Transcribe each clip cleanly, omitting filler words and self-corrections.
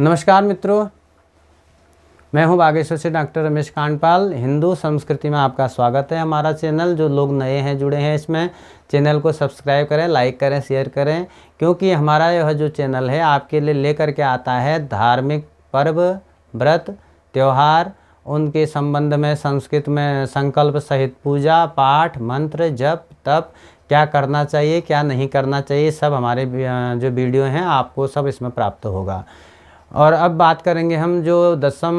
नमस्कार मित्रों, मैं हूं बागेश्वर से डॉक्टर रमेश कांडपाल। हिंदू संस्कृति में आपका स्वागत है। हमारा चैनल, जो लोग नए हैं जुड़े हैं इसमें, चैनल को सब्सक्राइब करें, लाइक करें, शेयर करें, क्योंकि हमारा यह जो चैनल है आपके लिए लेकर के आता है धार्मिक पर्व, व्रत, त्यौहार, उनके संबंध में संस्कृत में संकल्प सहित पूजा पाठ, मंत्र, जप, तप, क्या करना चाहिए क्या नहीं करना चाहिए, सब हमारे जो वीडियो हैं आपको सब इसमें प्राप्त होगा। और अब बात करेंगे हम जो दशम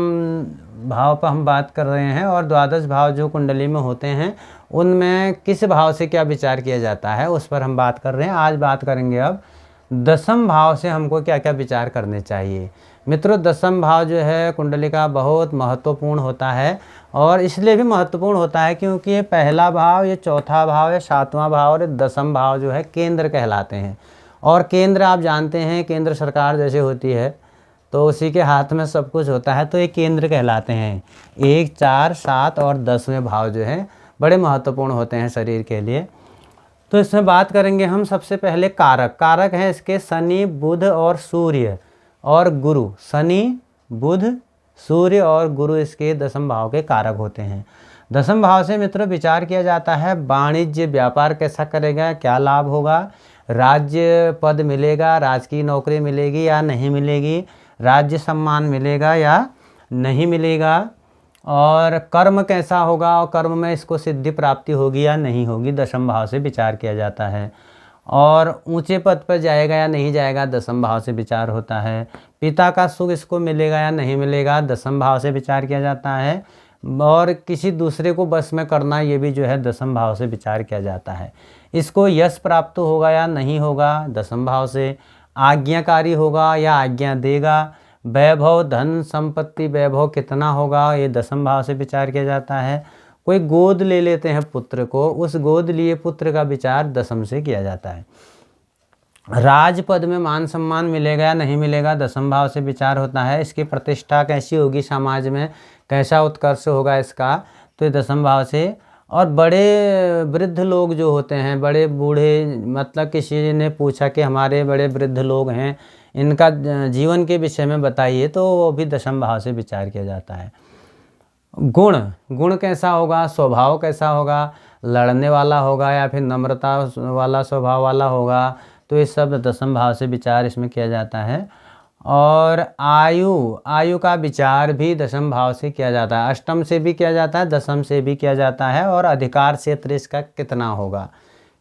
भाव पर हम बात कर रहे हैं, और द्वादश भाव जो कुंडली में होते हैं उनमें किस भाव से क्या विचार किया जाता है उस पर हम बात कर रहे हैं। आज बात करेंगे अब दशम भाव से हमको क्या क्या विचार करने चाहिए। मित्रों, दशम भाव जो है कुंडली का बहुत महत्वपूर्ण होता है, और इसलिए भी महत्वपूर्ण होता है क्योंकि ये पहला भाव, ये चौथा भाव, ये सातवां भाव और दशम भाव जो है केंद्र कहलाते हैं। और केंद्र आप जानते हैं, केंद्र सरकार जैसे होती है तो उसी के हाथ में सब कुछ होता है, तो ये केंद्र कहलाते हैं। 1, 4, 7 और 10वें भाव जो हैं बड़े महत्वपूर्ण होते हैं शरीर के लिए। तो इसमें बात करेंगे हम सबसे पहले कारक हैं इसके शनि, बुध और सूर्य और गुरु। शनि, बुध, सूर्य और गुरु इसके दशम भाव के कारक होते हैं। दशम भाव से मित्रों विचार किया जाता है वाणिज्य व्यापार कैसा करेगा, क्या लाभ होगा, राज्य पद मिलेगा, राजकीय नौकरी मिलेगी या नहीं मिलेगी, राज्य सम्मान मिलेगा या नहीं मिलेगा, और कर्म कैसा होगा और कर्म में इसको सिद्धि प्राप्ति होगी या नहीं होगी, दशम भाव से विचार किया जाता है। और ऊंचे पद पर जाएगा या नहीं जाएगा, दशम भाव से विचार होता है। पिता का सुख इसको मिलेगा या नहीं मिलेगा, दशम भाव से विचार किया जाता है। और किसी दूसरे को बस में करना, ये भी जो है दशम भाव से विचार किया जाता है। इसको यश प्राप्त होगा या नहीं होगा, दशम भाव से। आज्ञाकारी होगा या आज्ञा देगा, वैभव, धन संपत्ति, वैभव कितना होगा, ये दशम भाव से विचार किया जाता है। कोई गोद ले लेते हैं पुत्र को, उस गोद लिए पुत्र का विचार दशम से किया जाता है। राजपद में मान सम्मान मिलेगा या नहीं मिलेगा, दशम भाव से विचार होता है। इसकी प्रतिष्ठा कैसी होगी समाज में, कैसा उत्कर्ष होगा इसका, तो ये दशम भाव से। और बड़े वृद्ध लोग जो होते हैं, बड़े बूढ़े, मतलब किसी ने पूछा कि हमारे बड़े वृद्ध लोग हैं, इनका जीवन के विषय में बताइए, तो वो भी दशम भाव से विचार किया जाता है। गुण कैसा होगा, स्वभाव कैसा होगा, लड़ने वाला होगा या फिर नम्रता वाला स्वभाव वाला होगा, तो ये सब दशम भाव से विचार इसमें किया जाता है। और आयु का विचार भी दशम भाव से किया जाता है। अष्टम से भी किया जाता है, दशम से भी किया जाता है। और अधिकार क्षेत्र इसका कितना होगा,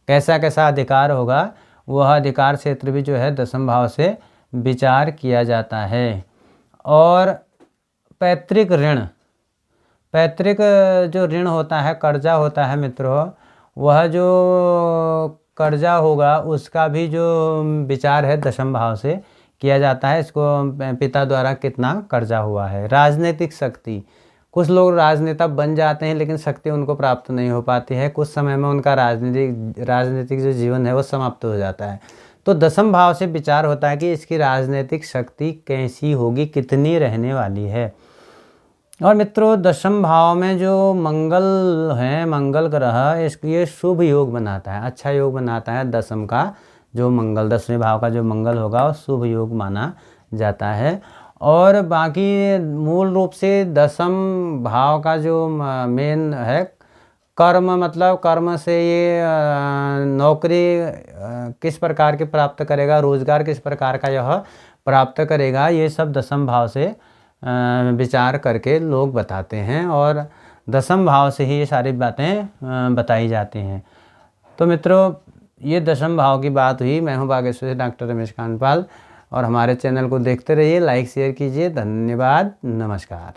कैसा कैसा अधिकार होगा, वह अधिकार क्षेत्र भी जो है दशम भाव से विचार किया जाता है। और पैतृक जो ऋण होता है, कर्जा होता है मित्रों, वह जो कर्जा होगा उसका भी जो विचार है दशम भाव से किया जाता है। इसको पिता द्वारा कितना कर्जा हुआ है। राजनीतिक शक्ति, कुछ लोग राजनेता बन जाते हैं लेकिन शक्ति उनको प्राप्त नहीं हो पाती है, कुछ समय में उनका राजनीतिक जो जीवन है वो समाप्त हो जाता है। तो दशम भाव से विचार होता है कि इसकी राजनीतिक शक्ति कैसी होगी, कितनी रहने वाली है। और मित्रों, दशम भाव में जो मंगल है, मंगल ग्रह, ये शुभ योग बनाता है, अच्छा योग बनाता है। दशम का जो मंगल, 10वें भाव का जो मंगल होगा वो शुभ योग माना जाता है। और बाकी मूल रूप से दशम भाव का जो मेन है कर्म, मतलब कर्म से ये नौकरी किस प्रकार की प्राप्त करेगा, रोजगार किस प्रकार का यह प्राप्त करेगा, ये सब दशम भाव से विचार करके लोग बताते हैं। और दशम भाव से ही ये सारी बातें बताई जाती हैं। तो मित्रों, ये दशम भाव की बात हुई। मैं हूँ बागेश्वर से डॉक्टर रमेश कांडपाल, और हमारे चैनल को देखते रहिए, लाइक शेयर कीजिए। धन्यवाद, नमस्कार।